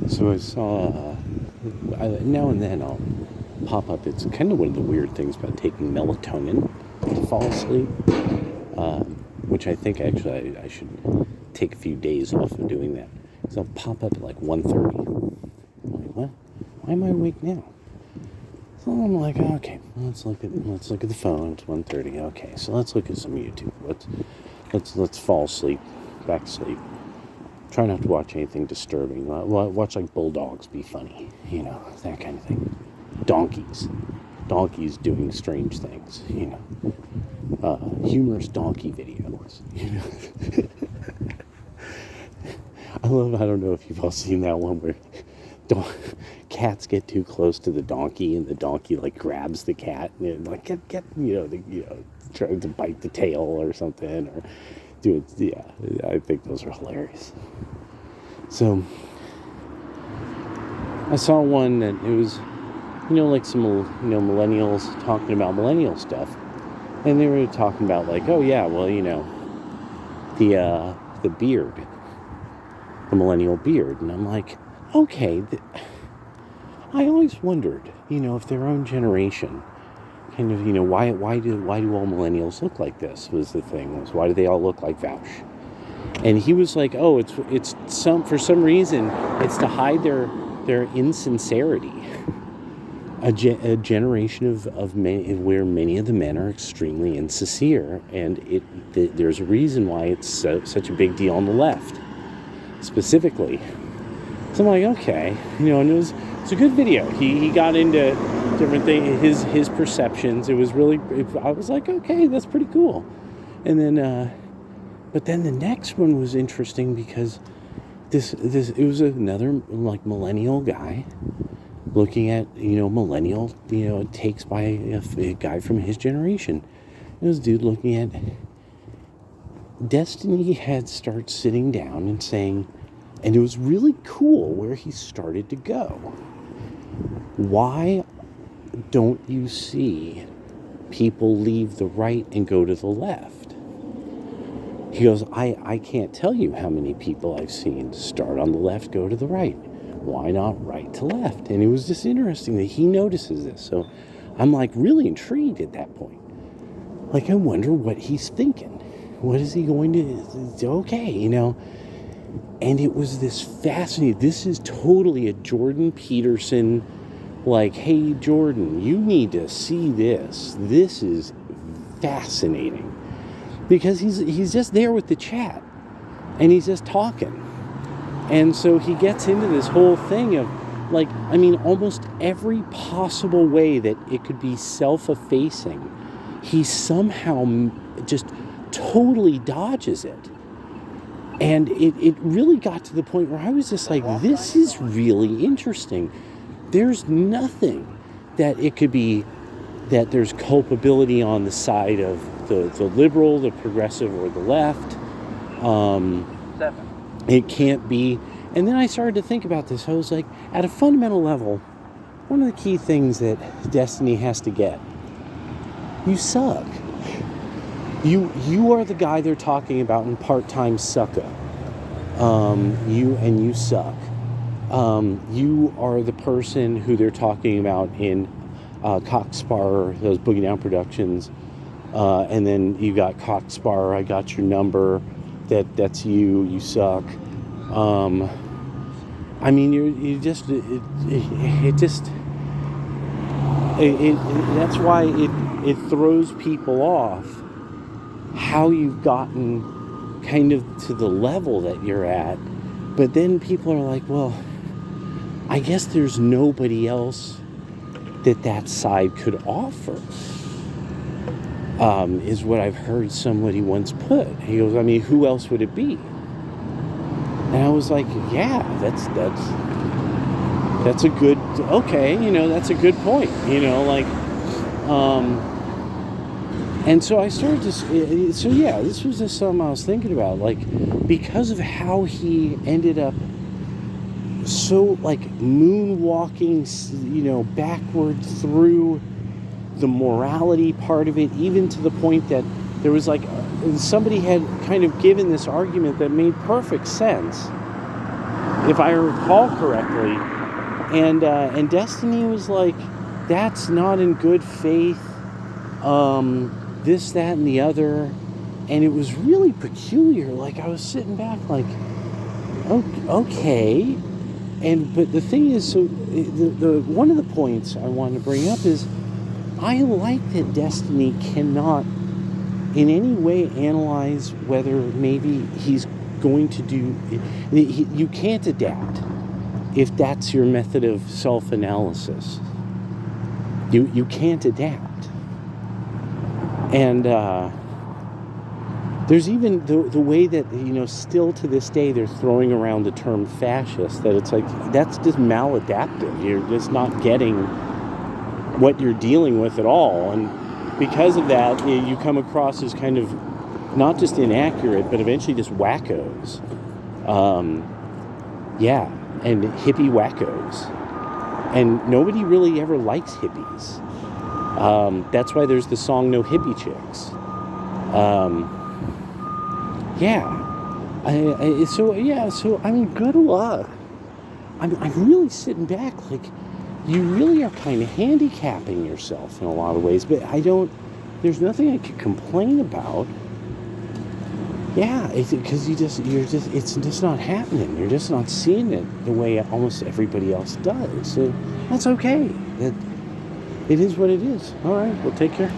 So I saw, now and then I'll pop up. It's kind of one of the weird things about taking melatonin to fall asleep, which I think actually I should take a few days off of doing that. So I'll pop up at like 1:30. I'm like, what? Why am I awake now? So I'm like, okay, let's look at the phone. It's 1:30. Okay, so let's look at some YouTube. Let's fall asleep, back to sleep. Try not to watch anything disturbing. Watch like bulldogs be funny, that kind of thing. Donkeys doing strange things, humorous donkey videos. I don't know if you've all seen that one where cats get too close to the donkey and the donkey like grabs the cat and like get trying to bite the tail or something or do it. Yeah, I think those are hilarious. So I saw one that it was like some millennials talking about millennial stuff, and they were talking about like, oh yeah, well the beard, the millennial beard, and I'm like, okay, I always wondered, if their own generation kind of, why do all millennials look like this? Was the thing, why do they all look like Vouch? And he was like, oh, it's for some reason it's to hide their insincerity. A generation of men where many of the men are extremely insincere, and there's a reason why it's such a big deal on the left, specifically. So I'm like, okay, and it's a good video. He got into different things, his perceptions. It was really, I was like, okay, that's pretty cool. And then, but then the next one was interesting because it was another like millennial guy looking at millennial takes by a guy from his generation. It was a dude looking at Destiny had started sitting down and saying, and it was really cool where he started to go. Why don't you see people leave the right and go to the left? He goes, I can't tell you how many people I've seen start on the left, go to the right. Why not right to left? And it was just interesting that he notices this. So I'm like really intrigued at that point. Like, I wonder what he's thinking. What is he going to, okay, And it was this fascinating, this is totally a Jordan Peterson, like, hey, Jordan, you need to see this. This is fascinating. Because he's just there with the chat. And he's just talking. And so he gets into this whole thing of, like, almost every possible way that it could be self-effacing, he somehow just totally dodges it. And it really got to the point where I was just like, this is really interesting. There's nothing that it could be that there's culpability on the side of the liberal, the progressive, or the left. It can't be. And then I started to think about this. I was like, at a fundamental level, one of the key things that Destiny has to get, you suck. You are the guy they're talking about in part-time sucker. You suck. You are the person who they're talking about in Cockspar, those Boogie Down Productions. And then you got Cockspar, I got your number. That's you suck. That's why it throws people off how you've gotten kind of to the level that you're at. But then people are like, well, I guess there's nobody else that side could offer. Is what I've heard somebody once put. He goes, who else would it be? And I was like, yeah, that's a good, okay, that's a good point, and so I started to, this was just something I was thinking about, like, because of how he ended up so, like, moonwalking, backward through the morality part of it, even to the point that there was like somebody had kind of given this argument that made perfect sense. if I recall correctly. And Destiny was like, that's not in good faith. This, that, and the other. And it was really peculiar. Like, I was sitting back like, okay. But the thing is, so the one of the points I wanted to bring up is, I like that Destiny cannot in any way analyze whether maybe he's going to do... You can't adapt if that's your method of self-analysis. You can't adapt. And there's even the way that, still to this day they're throwing around the term fascist, that it's like, that's just maladaptive. You're just not getting what you're dealing with at all. And because of that, you come across as kind of not just inaccurate, but eventually just wackos. And hippie wackos. And nobody really ever likes hippies. That's why there's the song No Hippie Chicks. So I mean, good luck. I'm really sitting back like, you really are kind of handicapping yourself in a lot of ways, but there's nothing I could complain about. Yeah, because it's just not happening. You're just not seeing it the way almost everybody else does. So that's okay. It is what it is. All right, well, take care.